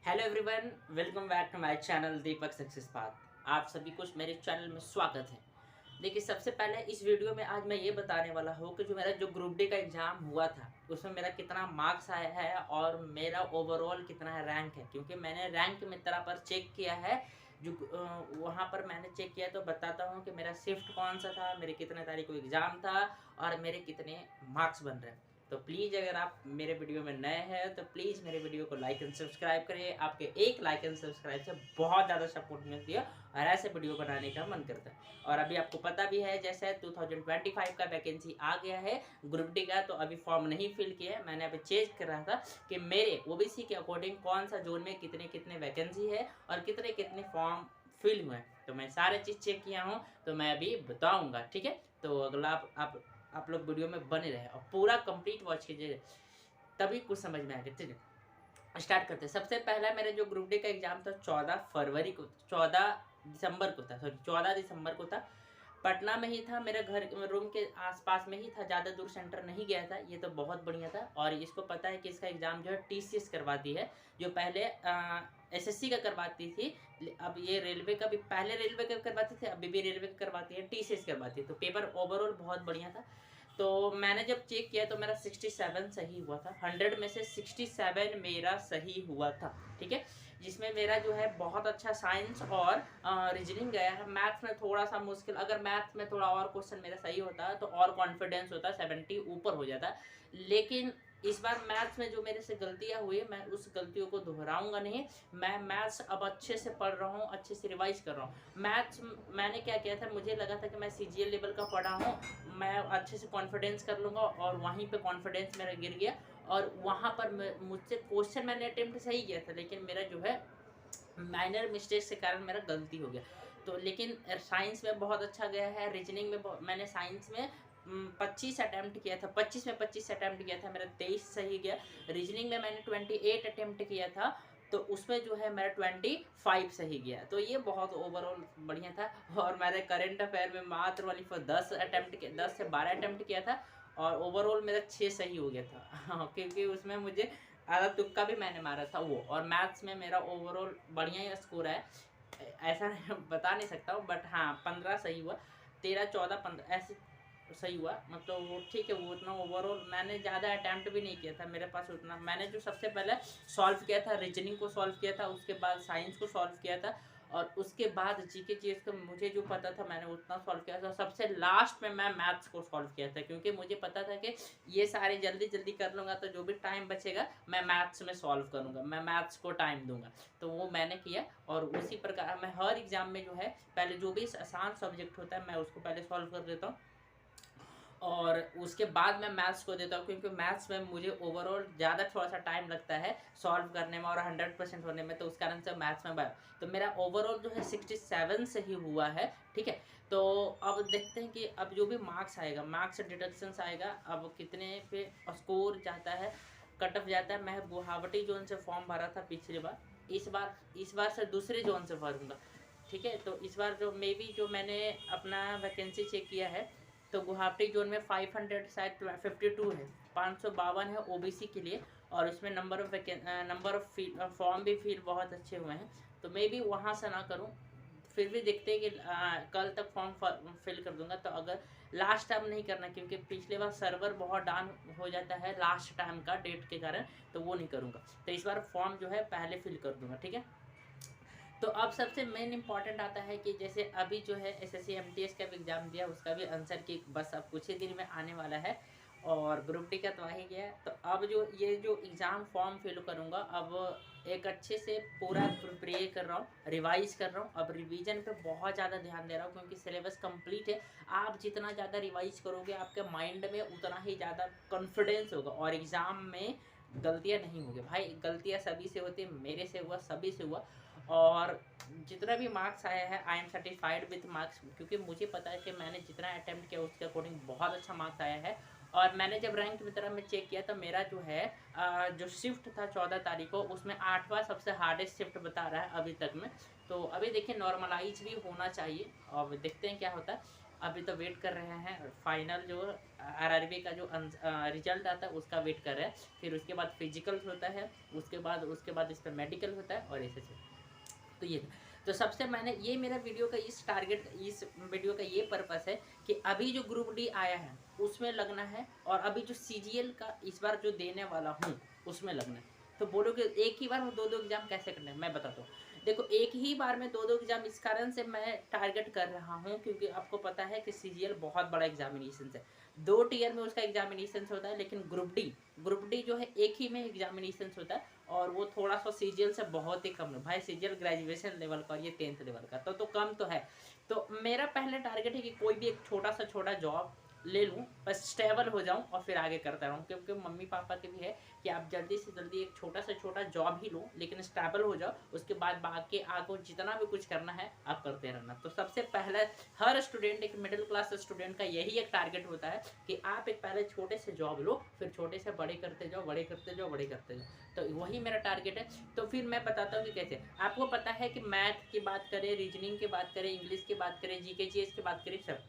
Hello everyone, welcome back to my channel Deepak success path. आप सभी को मेरे चैनल में स्वागत है। देखिए, सबसे पहले इस वीडियो में आज मैं ये बताने वाला हूँ कि जो ग्रुप डी का एग्ज़ाम हुआ था उसमें मेरा कितना मार्क्स आया है और मेरा ओवरऑल कितना रैंक है। क्योंकि मैंने रैंक मित्रा पर चेक किया है, जो वहाँ पर मैंने चेक किया, तो बताता हूँ कि मेरा शिफ्ट कौन सा था, मेरे कितने तारीख को एग्ज़ाम था और मेरे कितने मार्क्स बन रहे हैं। तो प्लीज़ अगर आप मेरे वीडियो में नए हैं तो प्लीज़ मेरे वीडियो को लाइक एंड सब्सक्राइब करें। आपके एक लाइक एंड सब्सक्राइब से बहुत ज़्यादा सपोर्ट मिलती है और ऐसे वीडियो बनाने का मन करता है। और अभी आपको पता भी है, जैसे 2025 का वैकेंसी आ गया है ग्रुप डी का, तो अभी फॉर्म नहीं फिल किया है। मैंने अभी चेक कर रहा था कि मेरे ओबीसी के अकॉर्डिंग कौन सा जोन में कितने कितने वैकेंसी है और कितने कितने फॉर्म फिल हुए हैं। तो मैं सारे चीज़ चेक किया हूँ, तो मैं अभी बताऊँगा। ठीक है, तो अगला आप लोग वीडियो में बने रहे और पूरा कंप्लीट वॉच कीजिए, तभी कुछ समझ में आएगा। ठीक है, स्टार्ट करते हैं। सबसे पहला मेरा जो ग्रुप डी का एग्जाम था 14 दिसंबर को था, सॉरी 14 दिसंबर को था। पटना में ही था, मेरे घर रूम के आसपास में ही था, ज़्यादा दूर सेंटर नहीं गया था। ये तो बहुत बढ़िया था। और इसको पता है कि इसका एग्ज़ाम जो है टीसीएस करवाती है, जो पहले एसएससी का करवाती थी। अब ये रेलवे का भी, पहले रेलवे का करवाती थी, अभी भी रेलवे का करवाती है, टीसीएस करवाती है। तो पेपर ओवरऑल बहुत बढ़िया था। तो मैंने जब चेक किया तो मेरा 67 सही हुआ था। 100 में से 67 मेरा सही हुआ था। ठीक है, जिसमें मेरा जो है बहुत अच्छा साइंस और रीजनिंग गया है। मैथ्स में थोड़ा सा मुश्किल, अगर मैथ्स में थोड़ा और क्वेश्चन मेरा सही होता तो और कॉन्फिडेंस होता, 70 ऊपर हो जाता। लेकिन इस बार मैथ्स में जो मेरे से गलतियां हुई, मैं उस गलतियों को दोहराऊंगा नहीं। मैं मैथ्स अब अच्छे से पढ़ रहा हूँ, अच्छे से रिवाइज कर रहा हूँ। मैथ्स मैंने क्या किया था, मुझे लगा था कि मैं सीजीएल लेवल का पढ़ा हूँ, मैं अच्छे से कॉन्फिडेंस कर लूँगा, और वहीं पे कॉन्फिडेंस मेरा गिर गया। और वहाँ पर मुझसे क्वेश्चन मैंने अटेम्प्ट सही किया था, लेकिन मेरा जो है माइनर मिस्टेक के कारण मेरा गलती हो गया। तो लेकिन साइंस में बहुत अच्छा गया है। रीजनिंग में मैंने साइंस में 25 अटैम्प्ट किया था, 25 में 25 अटैम्प्ट किया था, मेरा 23 सही गया। रीजनिंग में मैंने 28 अटैम्प्ट किया था, तो उसमें जो है मेरा 25 सही गया। तो ये बहुत ओवरऑल बढ़िया था। और मैंने करंट अफेयर में मात्र वाली 10 से 12 अटैम्प्ट किया था, और ओवरऑल मेरा 6 सही हो गया था। हाँ, क्योंकि उसमें मुझे आधा तुक्का भी मैंने मारा था वो। और मैथ्स में मेरा ओवरऑल बढ़िया ही स्कोर है, ऐसा बता नहीं सकता हूँ, बट हाँ 15 सही हुआ, 13 14 15 ऐसे सही हुआ। मतलब वो ठीक है, वो उतना ओवरऑल मैंने ज़्यादा अटैम्प्ट भी नहीं किया था, मेरे पास उतना। मैंने जो सबसे पहले सॉल्व किया था, रीजनिंग को सॉल्व किया था, उसके बाद साइंस को सॉल्व किया था, और उसके बाद जीके चीज़ को मुझे जो पता था मैंने उतना सॉल्व किया था। सबसे लास्ट में मैं मैथ्स को सॉल्व किया था, क्योंकि मुझे पता था कि ये सारे जल्दी जल्दी कर लूँगा तो जो भी टाइम बचेगा मैं मैथ्स में सॉल्व करूँगा, मैं मैथ्स को टाइम दूंगा। तो वो मैंने किया, और उसी प्रकार मैं हर एग्ज़ाम में जो है पहले जो भी आसान सब्जेक्ट होता है मैं उसको पहले सॉल्व कर देता हूँ, और उसके बाद मैं मैथ्स को देता हूँ। क्योंकि मैथ्स में मुझे ओवरऑल ज़्यादा थोड़ा सा टाइम लगता है सॉल्व करने में और 100% होने में, तो उस कारण से मैथ्स में तो मेरा ओवरऑल जो है 67 से ही हुआ है। ठीक है, तो अब देखते हैं कि अब जो भी मार्क्स आएगा, मार्क्स डिडक्शंस आएगा, अब कितने पे स्कोर जाता है, कट ऑफ जाता है। मैं गुवाहाटी जोन से फॉर्म भरा था पिछली बार, इस बार से दूसरे जोन से भरूँगा। ठीक है, तो इस बार जो मे बी जो मैंने अपना वैकेंसी चेक किया है, तो गुवाहाटी जोन में 500 शायद 52 है, 552 है ओबीसी के लिए। और उसमें नंबर ऑफ फॉर्म भी फिल बहुत अच्छे हुए हैं, तो मे बी वहाँ से ना करूँ। फिर भी देखते हैं कि कल तक फॉर्म फिल कर दूंगा। तो अगर लास्ट टाइम नहीं करना, क्योंकि पिछले बार सर्वर बहुत डाउन हो जाता है लास्ट टाइम का डेट के कारण, तो वो नहीं करूँगा। तो इस बार फॉर्म जो है पहले फिल कर दूंगा। ठीक है, तो अब सबसे मेन इंपॉर्टेंट आता है कि जैसे अभी जो है एसएससी एमटीएस का भी एग्ज़ाम दिया, उसका भी आंसर की बस अब कुछ ही दिन में आने वाला है, और ग्रुप डी का तो आ ही गया है। तो अब जो ये जो एग्ज़ाम फॉर्म फिल करूँगा, अब एक अच्छे से पूरा प्रिपेयर कर रहा हूँ, रिवाइज कर रहा हूँ। अब रिवीजन पे बहुत ज़्यादा ध्यान दे रहा हूँ, क्योंकि सिलेबस कंप्लीट है। आप जितना ज़्यादा रिवाइज करोगे आपके माइंड में उतना ही ज़्यादा कॉन्फिडेंस होगा, और एग्ज़ाम में गलतियाँ नहीं होगी। भाई गलतियाँ सभी से होती, मेरे से हुआ, सभी से हुआ। और जितना भी मार्क्स आया है I am satisfied with marks, क्योंकि मुझे पता है कि मैंने जितना अटैम्प्ट किया उसके अकॉर्डिंग बहुत अच्छा मार्क्स आया है। और मैंने जब रैंक की तरह में चेक किया तो मेरा जो है जो शिफ्ट था 14 तारीख को, उसमें 8वां सबसे हार्डेस्ट शिफ्ट बता रहा है अभी तक में। तो अभी देखिए नॉर्मलाइज भी होना चाहिए, और देखते हैं क्या होता है। अभी तो वेट कर रहे हैं फाइनल जो आरआरबी का जो रिजल्ट आता है उसका वेट कर रहे हैं। फिर उसके बाद फिजिकल्स होता है, उसके बाद इस पर मेडिकल होता है और ऐसे तो ये तो सबसे मैंने ये मेरा वीडियो का इस वीडियो का ये पर्पस है कि अभी जो ग्रुप डी आया है उसमें लगना है, और अभी जो सीजीएल का इस बार जो देने वाला हूँ उसमें लगना है। तो बोलोगे एक ही बार में दो एग्जाम कैसे करना है, मैं बताता हूँ। देखो एक ही बार में दो एग्जाम इस कारण से मैं टारगेट कर रहा हूँ क्योंकि आपको पता है कि सीजीएल बहुत बड़ा एग्जामिनेशन है, 2 टीयर में उसका एग्जामिनेशन होता है। लेकिन ग्रुप डी जो है एक ही में एग्जामिनेशन होता है, और वो थोड़ा सा सीजीएल से बहुत ही कम है भाई। सीजीएल ग्रेजुएशन लेवल का, ये 10th लेवल का, तो कम तो है। तो मेरा पहले टारगेट है कि कोई भी एक छोटा जॉब ले लूँ, बस स्टेबल हो जाऊँ और फिर आगे करता रहूँ। क्योंकि मम्मी पापा के भी है कि आप जल्दी से जल्दी एक छोटा जॉब ही लो, लेकिन स्टेबल हो जाओ, उसके बाद बाकी आगे जितना भी कुछ करना है आप करते रहना। तो सबसे पहले हर स्टूडेंट, एक मिडिल क्लास स्टूडेंट का यही एक टारगेट होता है कि आप एक पहले छोटे से जॉब लो, फिर छोटे से बड़े करते जाओ, बड़े करते जाओ, बड़े करते जाओ। तो वही मेरा टारगेट है। तो फिर मैं बताता हूँ कि कैसे। आपको पता है कि मैथ की बात करें, रीजनिंग की बात करें, इंग्लिश की बात करें, जीके जीएस की बात करें, सब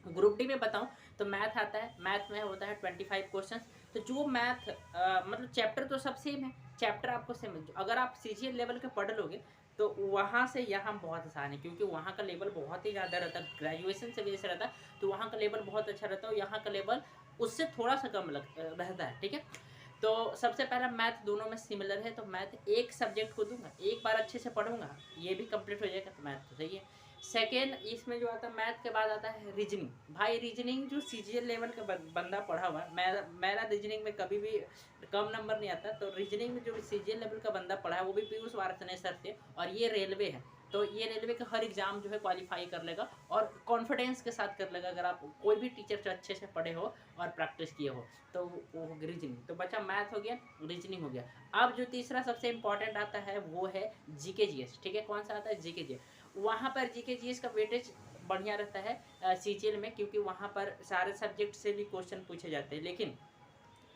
ग्रुप डी में बताऊं तो मैथ आता है। मैथ में होता है 25 क्वेश्चन। तो जो मैथ मतलब चैप्टर तो सब सेम है, चैप्टर आपको सेम। अगर आप सीजीएल लेवल के पढ़ लोगे तो वहाँ से यहाँ बहुत आसान है, क्योंकि वहाँ का लेवल बहुत ही ज़्यादा रहता है, ग्रेजुएशन से बेस रहता है, तो वहाँ का लेवल बहुत अच्छा रहता है, और यहाँ का लेवल उससे थोड़ा सा कम रहता है, ठीक है। तो सबसे पहला मैथ दोनों में सिमिलर है, तो मैथ एक सब्जेक्ट को दूंगा, एक बार अच्छे से पढ़ूंगा, ये भी कंप्लीट हो जाएगा, तो मैथ तो सही है। सेकेंड इसमें जो आता है मैथ के बाद आता है रीजनिंग। भाई रीजनिंग जो सीजीएल लेवल का बंदा पढ़ा हुआ है, मेरा रीजनिंग में कभी भी कम नंबर नहीं आता। तो रीजनिंग में जो सीजीएल लेवल का बंदा पढ़ा है वो भी पीयूष वार्ष्णेय सर से, और ये रेलवे है, तो ये रेलवे का हर एग्जाम जो है क्वालिफाई कर लेगा और कॉन्फिडेंस के साथ कर लेगा, अगर आप कोई भी टीचर से अच्छे से पढ़े हो और प्रैक्टिस किए हो। तो वो रीजनिंग तो बचा, मैथ हो गया, रीजनिंग हो गया। अब जो तीसरा सबसे इंपॉर्टेंट आता है वो है जीके जीएस, ठीक है। कौन सा आता है? GK GS. वहाँ पर जीके जीएस का वेटेज बढ़िया रहता है सीजीएल में, क्योंकि वहाँ पर सारे सब्जेक्ट से भी क्वेश्चन पूछे जाते हैं। लेकिन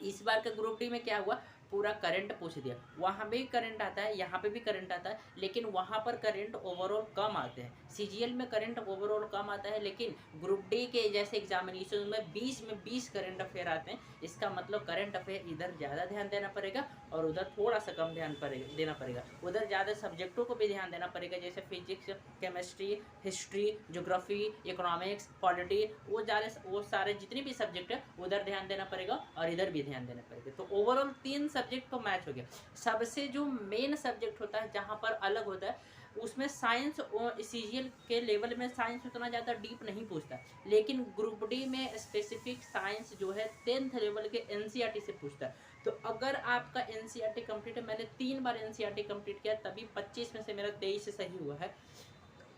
इस बार का ग्रुप डी में क्या हुआ, पूरा करंट पूछ दिया। वहाँ भी करंट आता है, यहाँ पे भी करंट आता है, लेकिन वहाँ पर करंट ओवरऑल कम आते हैं। सीजीएल में करंट ओवरऑल कम आता है, लेकिन ग्रुप डी के जैसे एग्जामिनेशन में 20 करंट अफेयर आते हैं। इसका मतलब करंट अफेयर इधर ज़्यादा ध्यान देना पड़ेगा और उधर थोड़ा सा कम ध्यान देना पड़ेगा। उधर ज़्यादा सब्जेक्टों को भी ध्यान देना पड़ेगा, जैसे physics, chemistry, history, geography, economics, polity, वो सारे जितने भी सब्जेक्ट है उधर ध्यान देना पड़ेगा और इधर भी ध्यान देना पड़ेगा। तो ओवरऑल 3 सब्जेक्ट तो मैच हो गया। सबसे जो मेन सब्जेक्ट होता है जहाँ पर अलग होता है उसमें साइंस, सीजीएल के लेवल में साइंस उतना ज़्यादा डीप नहीं पूछता, लेकिन ग्रुप डी में स्पेसिफिक साइंस जो है 10th लेवल के एनसीईआरटी से पूछता है। तो अगर आपका एनसीईआरटी कंप्लीट है, मैंने 3 बार एनसीईआरटी कंप्लीट किया, तभी 25 में से मेरा 23 सही हुआ है।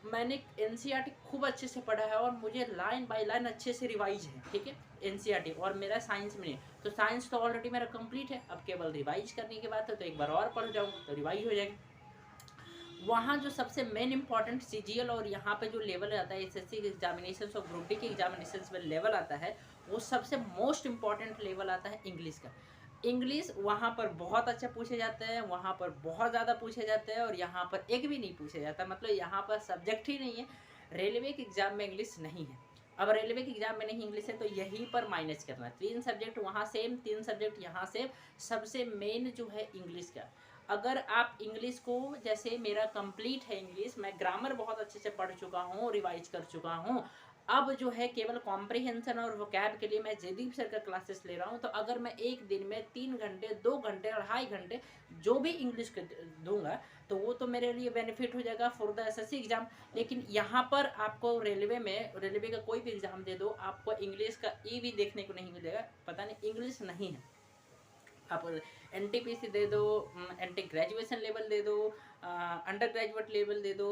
मैंने एनसीईआरटी खूब अच्छे से पढ़ा है और मुझे लाइन बाय लाइन अच्छे से रिवाइज है, ठीक है, एनसीईआरटी। और मेरा साइंस में नहीं, तो साइंस तो ऑलरेडी मेरा कंप्लीट है, अब केवल रिवाइज करने की बात है। तो एक बार और पढ़ जाऊँ तो रिवाइज हो जाएगी। वहाँ जो सबसे मेन इंपॉर्टेंट सीजीएल और यहाँ पे जो लेवल आता है एसएससी एग्जामिनेशन और ग्रुप डी के एग्जामिनेशन में लेवल आता है, वो सबसे मोस्ट इंपॉर्टेंट लेवल आता है इंग्लिश का। इंग्लिश वहाँ पर बहुत अच्छा पूछे जाते हैं, वहाँ पर बहुत ज़्यादा पूछे जाते हैं, और यहाँ पर एक भी नहीं पूछा जाता, मतलब यहाँ पर सब्जेक्ट ही नहीं है। रेलवे के एग्जाम में इंग्लिश नहीं है। अब रेलवे के एग्जाम में नहीं इंग्लिश है तो यहीं पर माइनस करना है। 3 सब्जेक्ट वहाँ सेम, 3 सब्जेक्ट यहाँ सेम। सबसे मेन जो है इंग्लिश का, अगर आप इंग्लिश को, जैसे मेरा कंप्लीट है इंग्लिश, मैं ग्रामर बहुत अच्छे से पढ़ चुका हूँ, रिवाइज कर चुका हूँ। अब जो है केवल कॉम्प्रिहेंशन और वोकैब के लिए मैं जयदीप सर का क्लासेस ले रहा हूँ। तो अगर मैं एक दिन में 3 घंटे, 2 घंटे, 2.5 घंटे जो भी इंग्लिश दूंगा तो वो तो मेरे लिए बेनिफिट हो जाएगा फॉर द एसएससी एग्जाम। लेकिन यहाँ पर आपको रेलवे का कोई भी एग्जाम दे दो, आपको इंग्लिश का ई भी देखने को नहीं मिलेगा। पता नहीं, इंग्लिश नहीं है। आप एनटीपीसी दे दो, एंटी ग्रेजुएशन लेवल दे दो, अंडर ग्रेजुएट लेवल दे दो,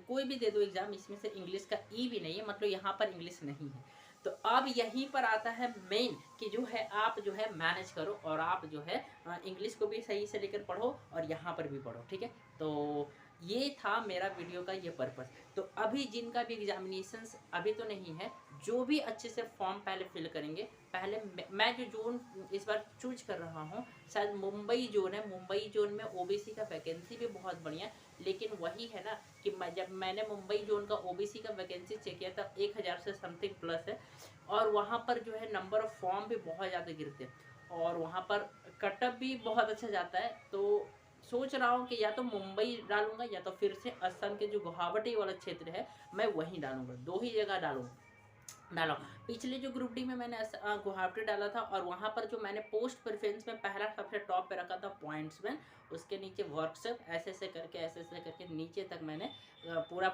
कोई भी दे दो एग्जाम, इसमें से इंग्लिश का ई भी नहीं है, मतलब यहाँ पर इंग्लिश नहीं है। तो अब यहीं पर आता है मेन कि जो है आप जो है मैनेज करो, और आप जो है इंग्लिश को भी सही से लेकर पढ़ो और यहाँ पर भी पढ़ो, ठीक है। तो ये था मेरा वीडियो का ये पर्पस। तो अभी जिनका भी एग्जामिनेशंस अभी तो नहीं है, जो भी अच्छे से फॉर्म पहले फिल करेंगे। पहले मैं जो जोन इस बार चूज कर रहा हूँ शायद मुंबई जोन है। मुंबई जोन में ओबीसी का वैकेंसी भी बहुत बढ़िया, लेकिन वही है ना कि जब मैंने मुंबई जोन का ओबीसी का वैकेंसी चेक किया था 1000 से समथिंग प्लस है, और वहाँ पर जो है नंबर ऑफ फॉर्म भी बहुत ज़्यादा गिरते हैं और वहाँ पर कटअप भी बहुत अच्छा जाता है। तो सोच रहा हूँ कि या तो मुंबई डालूंगा या तो फिर से असम के जो गुवाहाटी वाला क्षेत्र है मैं वहीं डालूंगा, दो ही जगह डालो। पिछले जो ग्रुप डी में मैंने गुवाहाटी डाला था और वहाँ पर जो मैंने पोस्ट प्रेफरेंस में पहला सबसे टॉप पे रखा था पॉइंट्स में, उसके नीचे वर्कशॉप ऐसे करके नीचे तक मैंने पूरा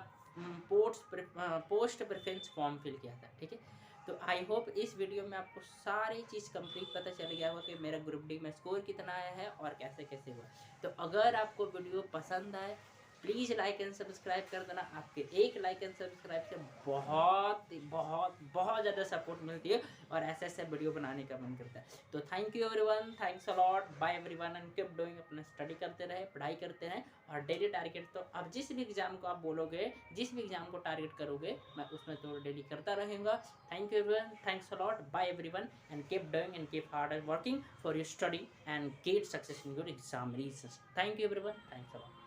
पोस्ट प्रेफरेंस फॉर्म फिल किया था। ठीक है, तो आई होप इस वीडियो में आपको सारी चीज़ कंप्लीट पता चल गया होगा कि मेरा ग्रुप डी में स्कोर कितना आया है और कैसे कैसे हुआ। तो अगर आपको वीडियो पसंद आए प्लीज़ लाइक एंड सब्सक्राइब कर देना। आपके एक लाइक एंड सब्सक्राइब से बहुत बहुत बहुत ज़्यादा सपोर्ट मिलती है और ऐसे ऐसे वीडियो बनाने का मन करता है। तो thank you everyone, thanks a lot, bye everyone and keep doing. अपना स्टडी करते रहे, पढ़ाई करते रहें और डेली टारगेट तो अब जिस भी एग्जाम को आप बोलोगे, जिस भी एग्जाम को टारगेट करोगे मैं उसमें तो डेली करता रहूँगा। Thank you everyone, thanks a lot, bye everyone and keep doing and keep hard working for your study and get success in your examinations. Thank you everyone, thanks a lot.